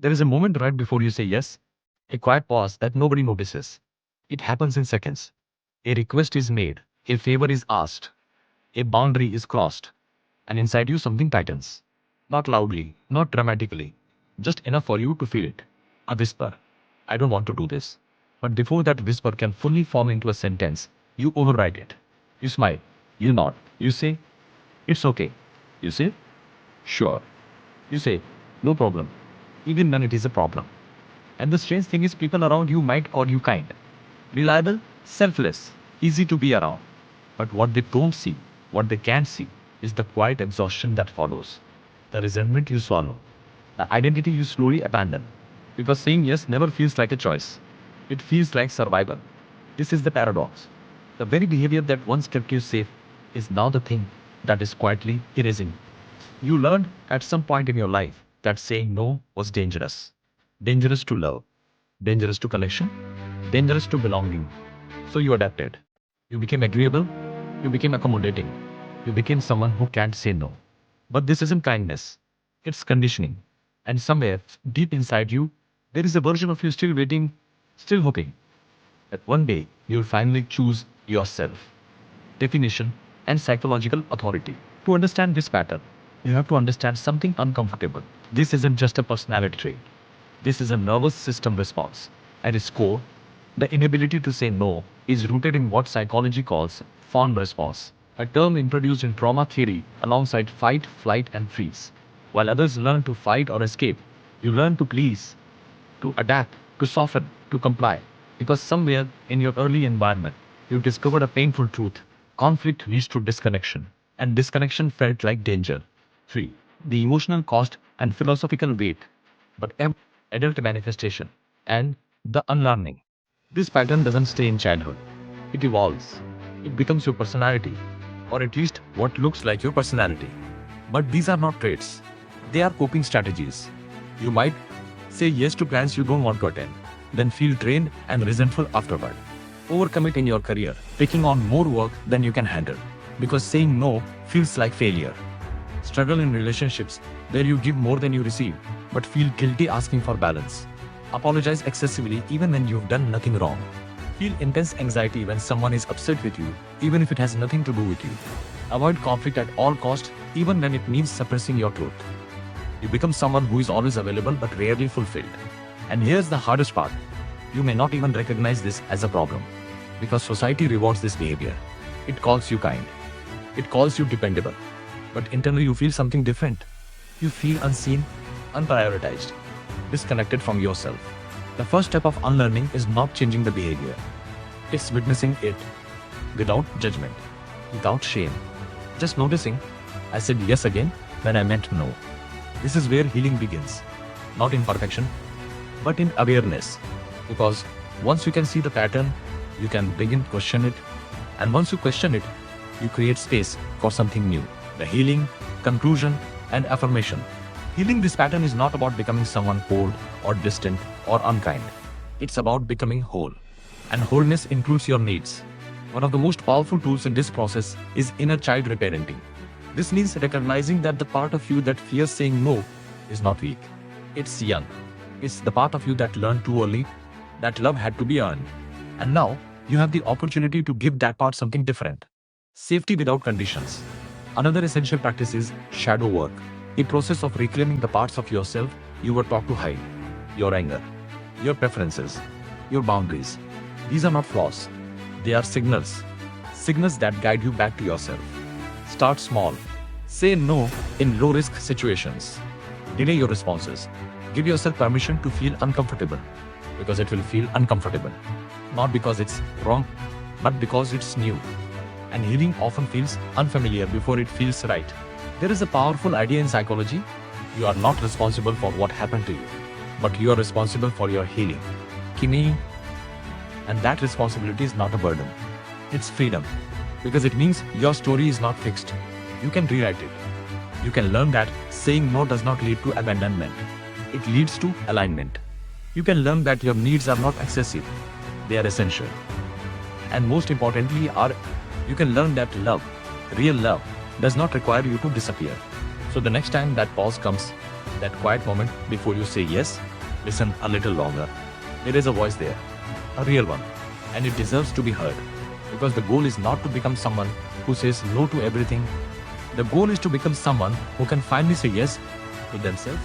There is a moment right before you say yes, a quiet pause that nobody notices. It happens in seconds. A request is made, a favor is asked, a boundary is crossed, and inside you something tightens. Not loudly, not dramatically, just enough for you to feel it. A whisper. I don't want to do this. But before that whisper can fully form into a sentence, you override it. You smile. You nod. You say, it's okay. You say, sure. You say, no problem. Even when it is a problem. And the strange thing is, people around you might call you kind, reliable, selfless, easy to be around. But what they don't see, what they can't see, is the quiet exhaustion that follows. The resentment you swallow, the identity you slowly abandon. Because saying yes never feels like a choice. It feels like survival. This is the paradox. The very behavior that once kept you safe is now the thing that is quietly erasing. You learned at some point in your life that saying no was dangerous. Dangerous to love, dangerous to connection, dangerous to belonging. So you adapted. You became agreeable, you became accommodating, you became someone who can't say no. But this isn't kindness, it's conditioning. And somewhere deep inside you, there is a version of you still waiting, still hoping that one day you'll finally choose yourself. Definition and psychological authority. To understand this pattern, you have to understand something uncomfortable. This isn't just a personality trait. This is a nervous system response. At its core, the inability to say no is rooted in what psychology calls fawn response, a term introduced in trauma theory alongside fight, flight, and freeze. While others learn to fight or escape, you learn to please, to adapt, to soften, to comply. Because somewhere in your early environment, you discovered a painful truth. Conflict leads to disconnection, and disconnection felt like danger. 3. The emotional cost and philosophical weight, but adult manifestation, and the unlearning. This pattern doesn't stay in childhood. It evolves. It becomes your personality, or at least what looks like your personality. But these are not traits. They are coping strategies. You might say yes to plans you don't want to attend, then feel drained and resentful afterward. Overcommit in your career, taking on more work than you can handle, because saying no feels like failure. Struggle in relationships where you give more than you receive, but feel guilty asking for balance. Apologize excessively even when you've done nothing wrong. Feel intense anxiety when someone is upset with you, even if it has nothing to do with you. Avoid conflict at all costs, even when it means suppressing your truth. You become someone who is always available but rarely fulfilled. And here's the hardest part. You may not even recognize this as a problem, because society rewards this behavior. It calls you kind. It calls you dependable. But internally you feel something different. You feel unseen, unprioritized, disconnected from yourself. The first step of unlearning is not changing the behavior. It's witnessing it without judgment, without shame. Just noticing, I said yes again when I meant no. This is where healing begins. Not in perfection, but in awareness. Because once you can see the pattern, you can begin to question it. And once you question it, you create space for something new. The healing, conclusion, and affirmation. Healing this pattern is not about becoming someone cold or distant or unkind. It's about becoming whole. And wholeness includes your needs. One of the most powerful tools in this process is inner child reparenting. This means recognizing that the part of you that fears saying no is not weak. It's young. It's the part of you that learned too early that love had to be earned. And now you have the opportunity to give that part something different. Safety without conditions. Another essential practice is shadow work, a process of reclaiming the parts of yourself you were taught to hide. Your anger, your preferences, your boundaries. These are not flaws. They are signals. Signals that guide you back to yourself. Start small. Say no in low-risk situations. Delay your responses. Give yourself permission to feel uncomfortable, because it will feel uncomfortable. Not because it's wrong, but because it's new. And healing often feels unfamiliar before it feels right. There is a powerful idea in psychology. You are not responsible for what happened to you, but you are responsible for your healing. Kimi. And that responsibility is not a burden. It's freedom. Because it means your story is not fixed. You can rewrite it. You can learn that saying no does not lead to abandonment. It leads to alignment. You can learn that your needs are not excessive. They are essential. And most importantly, you can learn that love, real love, does not require you to disappear. So the next time that pause comes, That quiet moment before you say yes, listen a little longer. There is a voice there, a real one, and it deserves to be heard. Because the goal is not to become someone who says no to everything. The goal is to become someone who can finally say yes to themselves